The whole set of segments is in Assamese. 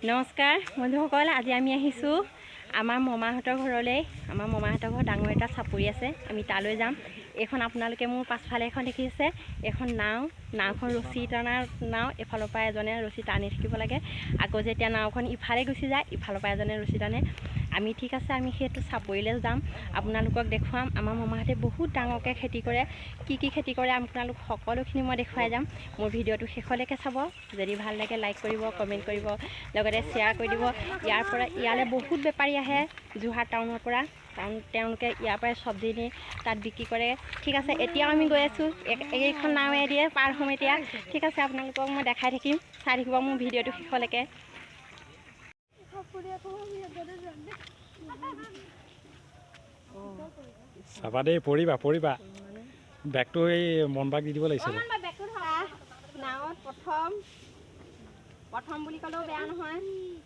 নমস্কাৰ বন্ধুসকল, আজি আমি আহিছোঁ আমাৰ মামাহঁতৰ ঘৰলৈ। আমাৰ মামাহঁতৰ ঘৰত ডাঙৰ এটা চাপৰি আছে, আমি তালৈ যাম। এইখন আপোনালোকে মোৰ পাছফালে এখন দেখিছে, এখন নাওখন ৰছী টনা নাও। এফালৰ পৰা এজনে ৰছী টানি থাকিব লাগে, আকৌ যেতিয়া নাওখন ইফালে গুচি যায় ইফালৰ পৰা এজনে ৰছী টানে। আমি ঠিক আছে, আমি সেইটো চাপৰিলৈ যাম, আপোনালোকক দেখুৱাম। আমাৰ মামাহঁতে বহুত ডাঙৰকৈ খেতি কৰে। কি খেতি কৰে আপোনালোক সকলোখিনি মই দেখুৱাই যাম। মোৰ ভিডিঅ'টো শেষলৈকে চাব। যদি ভাল লাগে লাইক কৰিব, কমেণ্ট কৰিব, লগতে শ্বেয়াৰ কৰি দিব। ইয়ালৈ বহুত বেপাৰী আহে যোৰহাট টাউনৰ পৰা, তেওঁলোকে ইয়াৰ পৰাই চব্জি নি তাত বিক্ৰী কৰে। ঠিক আছে, এতিয়াও আমি গৈ আছোঁ, এইখন নাৱে দিয়ে পাৰ হ'ম এতিয়া। ঠিক আছে, আপোনালোকক মই দেখাই থাকিম, চাই থাকিব মোৰ ভিডিঅ'টো শেষলৈকে। চাবা দেই, পৰিবা বেগটো এই মন বাগ দি দিব লাগিছিল। নাৱত প্ৰথম বুলি ক'লেও বেয়া নহয়,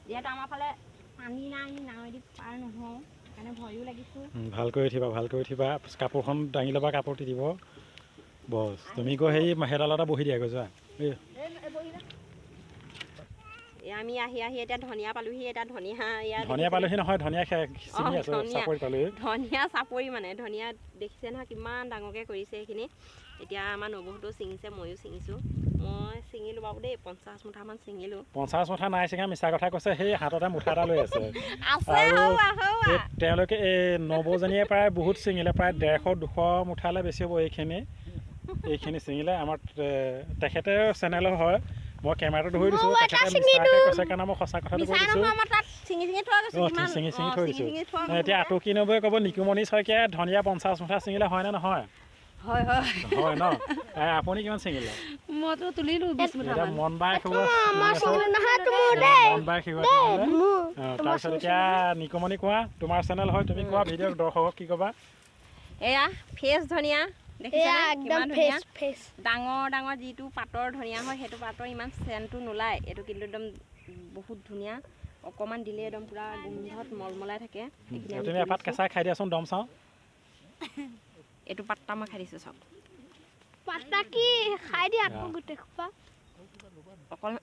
যিহেতু আমাৰ ফালে পানী নাই, নাৱেদি পাৰ নহওঁ, সেইকাৰণে ভয়ো লাগিছোঁ। ভালকৈ উঠিবা, কাপোৰখন দাঙি ল'বা, কাপোৰ তিতিব। বছ তুমি গৈ সেই সেইডালতে বহি দিয়া, গৈ যোৱা। আমি আহি এতিয়া ধনিয়া পালোহি। এতিয়া ধনিয়া পালোহি নহয়, ধনিয়া চাপৰি মানে ধনিয়া দেখিছে নহয় কিমান ডাঙৰকৈ কৰিছে সেইখিনি। এতিয়া আমাৰ নবৌহঁতেও ছিঙিছে, ময়ো ছিঙিছোঁ। মই ছিঙিলোঁ বাৰু দেই, 50 মুঠামান ছিঙিলোঁ। 50 মুঠা নাই ছিঙা, মিছা কথা কৈছে। সেই হাততে মুঠা এটা লৈ আছে। আৰু তেওঁলোকে এই নবৌজনীয়ে প্ৰায় বহুত ছিঙিলে, প্ৰায় 150-200 মুঠালৈ বেছি হ'ব এইখিনি ছিঙিলে। আমাৰ তেখেতে চেনেলৰ হয়, মই কেমেৰাটো ধৰি দিছোঁ, তেখেতে মিছাকৈ কৈছে কাৰণে মই সঁচা কথাটো কৈ দিছোঁ। ছিঙি থৈ দিছোঁ। এতিয়া আটকি নবৌয়ে ক'ব, নিকুমণি শইকীয়াই ধনিয়া 50 মুঠা ছিঙিলে হয়নে নহয়? হয় ন? আপুনি কিমান ছিঙিলে? মইতো তুলিলোঁ 20 মুঠামান। মন বাই তাৰপিছত এতিয়া নিকুমণি কোৱা, তোমাৰ চেনেল হয়, তুমি কোৱা, ভিডিঅ' দৰ্শকক কি ক'বা? এয়া ফ্ৰেছ ধনিয়া ডাঙৰ যিটো পাতৰ ধনিয়া হয়, সেইটো পাতৰ ইমান চেণ্টটো নোলায়। এইটো কিন্তু একদম বহুত ধুনীয়া, অকণমান দিলে একদম পূৰা গোন্ধত মলমলাই থাকে। তুমি এপাত কেঁচাই খাই দিয়াচোন, দম চাওঁ। এইটো পাত্তা মই খাই দিছোঁ, চাওক। পাত্তা কি খাই দিয়া আকৌ গোটেই খোপা। অকল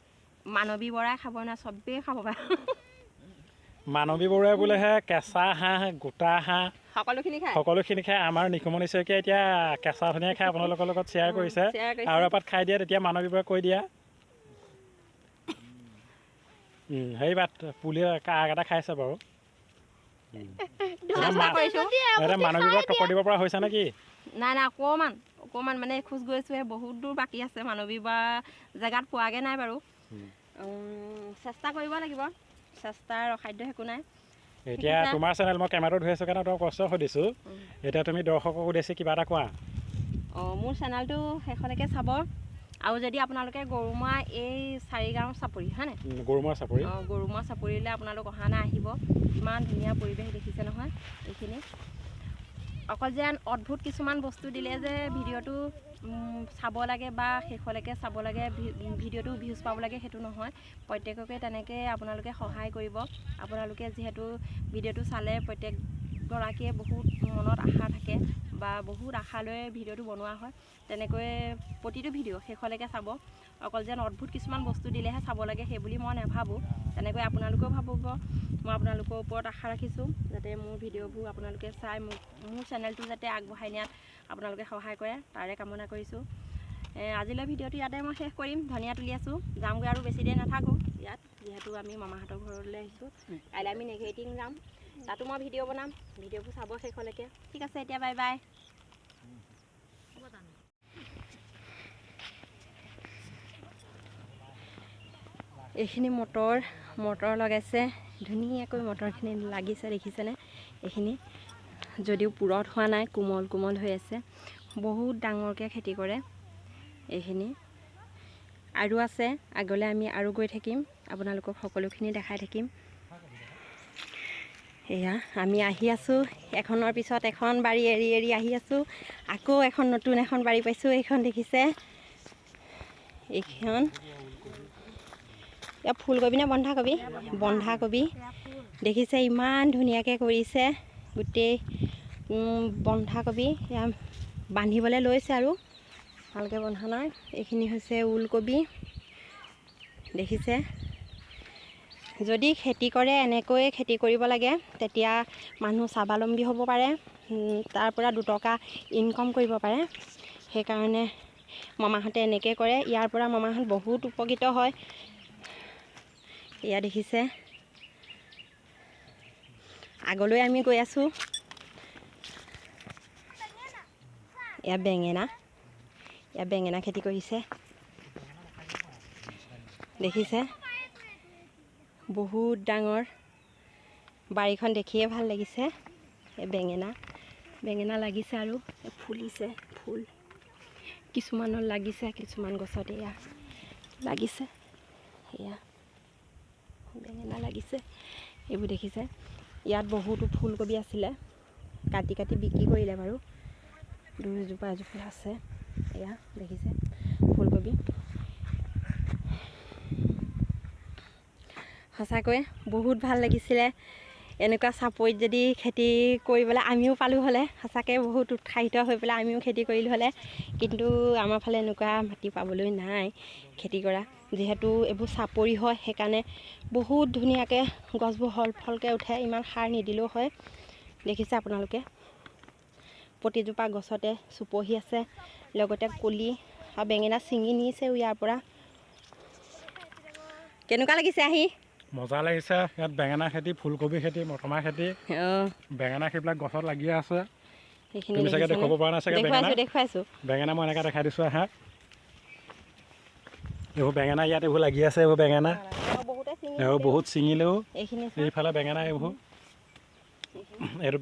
মানৱী বৰাই খাব না, চবেই খাব পাৰে। মানৱী বৰুৱাই বোলেহে কেঁচা হাঁহ, গোটা হাঁহ সকলোখিনি খায়। আমাৰ নিকুমণি শইকীয়াই এতিয়া কেঁচা ধনিয়া খাই আপোনালোকৰ লগত শ্বেয়াৰ কৰিছে। আৰু এপাত খাই দিয়া, তেতিয়া মানৱী বৰুৱাই কৈ দিয়া। সেই বাট পুলিয়ে কাগ এটা খাইছে বাৰু। মানৱী বৰুৱাক টক্কৰ দিব পৰা হৈছে নেকি? নাই, অকণমান মানে খোজ গৈছোঁহে, বহুত দূৰ বাকী আছে। মানৱী বৰুৱা জেগাত পোৱাগৈ নাই বাৰু, চেষ্টা কৰিব লাগিব, চেষ্টাৰ অসাধ্য একো নাই। এতিয়া তোমাৰ চেনেল, মই কেমেৰাটো ধৰি আছোঁ কাৰণে তোমাক কষ্ট সুধিছোঁ। এতিয়া তুমি দৰ্শকক উদ্দেশ্যি কিবা এটা কোৱা। মোৰ চেনেলটো শেষলৈকে চাব। আৰু যদি আপোনালোকে গৰুমৰা এই 4 গাঁৱৰ চাপৰি হয়নে, গৰুমৰা চাপৰিলৈ আপোনালোক অহা নাই, আহিব। ইমান ধুনীয়া পৰিৱেশ দেখিছে নহয় এইখিনি। অকল যে অদ্ভুত কিছুমান বস্তু দিলে যে ভিডিঅ'টো চাব লাগে বা শেষলৈকে চাব লাগে, ভিডিঅ'টো ভিউজ পাব লাগে, সেইটো নহয়। প্ৰত্যেককে তেনেকৈ আপোনালোকে সহায় কৰিব। আপোনালোকে যিহেতু ভিডিঅ'টো চালে, প্ৰত্যেকগৰাকীয়ে বহুত মনত আশা থাকে বা বহুত আশালৈ ভিডিঅ'টো বনোৱা হয়। তেনেকৈ প্ৰতিটো ভিডিঅ' শেষলৈকে চাব। অকল যেন অদ্ভুত কিছুমান বস্তু দিলেহে চাব লাগে সেইবুলি মই নাভাবোঁ। তেনেকৈ আপোনালোকেও ভাবিব। মই আপোনালোকৰ ওপৰত আশা ৰাখিছোঁ, যাতে মোৰ ভিডিঅ'বোৰ আপোনালোকে চাই মোৰ চেনেলটো যাতে আগবঢ়াই নিয়াত আপোনালোকে সহায় কৰে, তাৰে কামনা কৰিছোঁ। আজিলৈ ভিডিঅ'টো ইয়াতে মই শেষ কৰিম। ধনিয়া তুলি আছোঁ, যামগৈ আৰু বেছি দেৰি নাথাকোঁ ইয়াত, যিহেতু আমি মামাহঁতৰ ঘৰলৈ আহিছোঁ। কাইলৈ আমি নেঘেৰিটিং যাম, তাতো মই ভিডিঅ' বনাম। ভিডিঅ'বোৰ চাব শেষলৈকে। ঠিক আছে, এতিয়া বাই বাই। এইখিনি মটৰ লগাইছে, ধুনীয়াকৈ মটৰখিনি লাগিছে, দেখিছেনে? এইখিনি যদিও পুৰত হোৱা নাই, কোমল হৈ আছে। বহুত ডাঙৰকৈ খেতি কৰে এইখিনি। আৰু আছে, আগলৈ আমি আৰু গৈ থাকিম, আপোনালোকক সকলোখিনি দেখাই থাকিম। এয়া আমি আহি আছোঁ, এখনৰ পিছত এখন বাৰী এৰি আহি আছোঁ। আকৌ নতুন এখন বাৰী পাইছোঁ। এইখন দেখিছে, এইখন ফুলকবি নে বন্ধাকবি দেখিছে, ইমান ধুনীয়াকৈ কৰিছে। গোটেই বন্ধাকবি বান্ধিবলৈ লৈছে আৰু ভালকৈ বন্ধা নাই। এইখিনি হৈছে ওলকবি, দেখিছে যদি খেতি কৰে এনেকৈয়ে খেতি কৰিব লাগে তেতিয়া মানুহ স্বাৱলম্বী হ'ব পাৰে, তাৰ পৰা 2 টকা ইনকম কৰিব পাৰে। সেইকাৰণে মামাহঁতে এনেকৈ কৰে। ইয়াৰ পৰা মামাহঁত বহুত উপকৃত হয়। এয়া দেখিছে, আগলৈ আমি গৈ আছোঁ। এয়া বেঙেনা খেতি কৰিছে, দেখিছে বহুত ডাঙৰ। বাৰীখন দেখিয়ে ভাল লাগিছে। এই বেঙেনা লাগিছে আৰু ফুলিছে। ফুল কিছুমানৰ লাগিছে, কিছুমান গছত এয়া লাগিছে। এয়া বেঙেনা লাগিছে, এইবোৰ দেখিছে। ইয়াত বহুতো ফুলকবি আছিলে, কাটি বিক্ৰী কৰিলে বাৰু। 2জোপা এজোপা আছে, এয়া দেখিছে ফুলকবি। সঁচাকৈ বহুত ভাল লাগিছিলে। এনেকুৱা চাপৰিত যদি খেতি কৰিবলৈ আমিও পালোঁ হ'লে, সঁচাকৈ বহুত উৎসাহিত হৈ পেলাই আমিও খেতি কৰিলোঁ হ'লে। কিন্তু আমাৰ ফালে এনেকুৱা মাটি পাবলৈ নাই খেতি কৰা। যিহেতু এইবোৰ চাপৰি হয়, সেইকাৰণে বহুত ধুনীয়াকৈ গছবোৰ ফলকৈ উঠে, ইমান সাৰ নিদিলেও হয়। দেখিছে আপোনালোকে, প্ৰতিজোপা গছতে চুপহি আছে, লগতে কলি আৰু বেঙেনা ছিঙি নিছেও ইয়াৰ পৰা। কেনেকুৱা লাগিছে আহি? মজা লাগিছে। ইয়াত বেঙেনা খেতি, ফুলকবি খেতি, মটৰমাহ খেতি, বেঙেনা সেইবিলাক গছত লাগিয়ে আছে। তুমি চাগে দেখুৱাব পৰা নাই চাগে বেঙেনা? দেখুৱাইছোঁ। বেঙেনা মই এনেকৈ দেখাই দিছোঁ। আহা, এইবোৰ বেঙেনা ইয়াত এইবোৰ লাগি আছে। এইবোৰ বেঙেনা এইবোৰ বহুত ছিঙিলেও এইফালে বেঙেনা, এইটো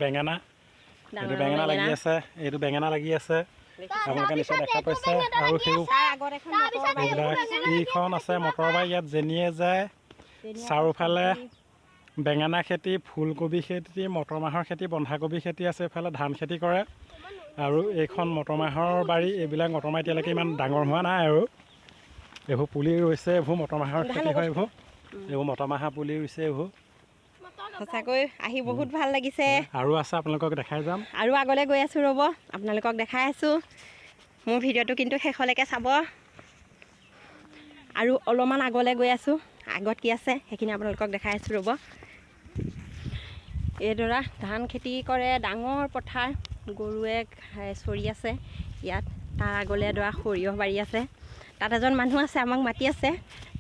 বেঙেনা লাগি আছে। এইটো বেঙেনা লাগি আছে, আপোনালোকে নিশ্চয় দেখা পাইছে। আৰু এইবিলাক এইখন আছে মটৰ বাৰী। ইয়াত যেনিয়ে যায় চাৰিওফালে বেঙেনা খেতি, ফুলকবি খেতি, মটৰমাহৰ খেতি, বন্ধাকবি খেতি আছে। এইফালে ধান খেতি কৰে। আৰু এইখন মটৰমাহৰ বাৰী। এইবিলাক মটৰমাহ এতিয়ালৈকে ইমান ডাঙৰ হোৱা নাই আৰু এইবোৰ পুলি ৰুইছে। এইবোৰ মটৰমাহৰ খেতি হয়। এইবোৰ মটৰমাহৰ পুলি ৰুইছে। এইবোৰ সঁচাকৈ আহি বহুত ভাল লাগিছে। আৰু আছে, আপোনালোকক দেখাই যাম। আৰু আগলৈ গৈ আছোঁ, ৰ'ব আপোনালোকক দেখাই আছোঁ। মোৰ ভিডিঅ'টো কিন্তু শেষলৈকে চাব। আৰু অলপমান আগলৈ গৈ আছোঁ, আগত কি আছে সেইখিনি আপোনালোকক দেখাই আছোঁ, ৰ'ব। এইদৰে ধান খেতি কৰে, ডাঙৰ পথাৰ, গৰুৱে চৰি আছে ইয়াত। তাৰ আগলৈ এডৰা সৰিয়হ বাৰী আছে, তাত এজন মানুহ আছে, আমাক মাতি আছে।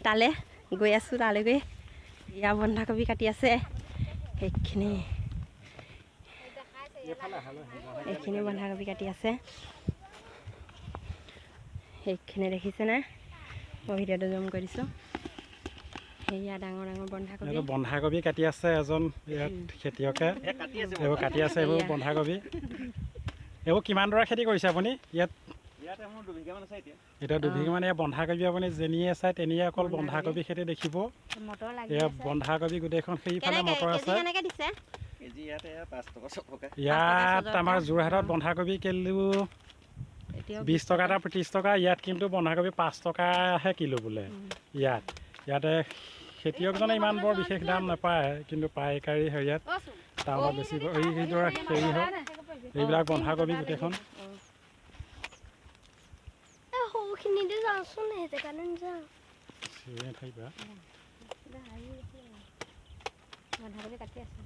তালৈ গৈ আছোঁ, তালৈকে। ইয়াৰ বন্ধাকবি কাটি আছে। এইখিনি বন্ধাকবি কাটি আছে। সেইখিনি দেখিছেনে? মই ভিডিঅ'টো জুম কৰি দিছোঁ। সেয়া ডাঙৰ বন্ধাকবি কাটি আছে এজন ইয়াত খেতিয়কে। এইবোৰ কাটি আছে, এইবোৰ বন্ধাকবি। এইবোৰ কিমান দৰা খেতি কৰিছে আপুনি ইয়াত? এতিয়া 2 বিঘামান। এয়া বন্ধাকবি আপুনি যেনিয়ে চাই তেনিয়ে অকল বন্ধাকবি খেতি দেখিব। এয়া বন্ধাকবি গোটেইখন। সেইফালে মটৰ আছে। ইয়াত আমাৰ যোৰহাটত বন্ধাকবি কিলো 20 টকা, 30 টকা। ইয়াত কিন্তু বন্ধাকবি 5 টকাহে কিলো বোলে। ইয়াতে খেতিয়কজনে ইমান বৰ বিশেষ দাম নাপায়, কিন্তু পাইকাৰী হেৰিয়াত টাউনত বেছি। এইদৰে হেৰি হয়, এইবিলাক বন্ধাকবি গোটেইখন। বন্ধাকবি কাটি আছে।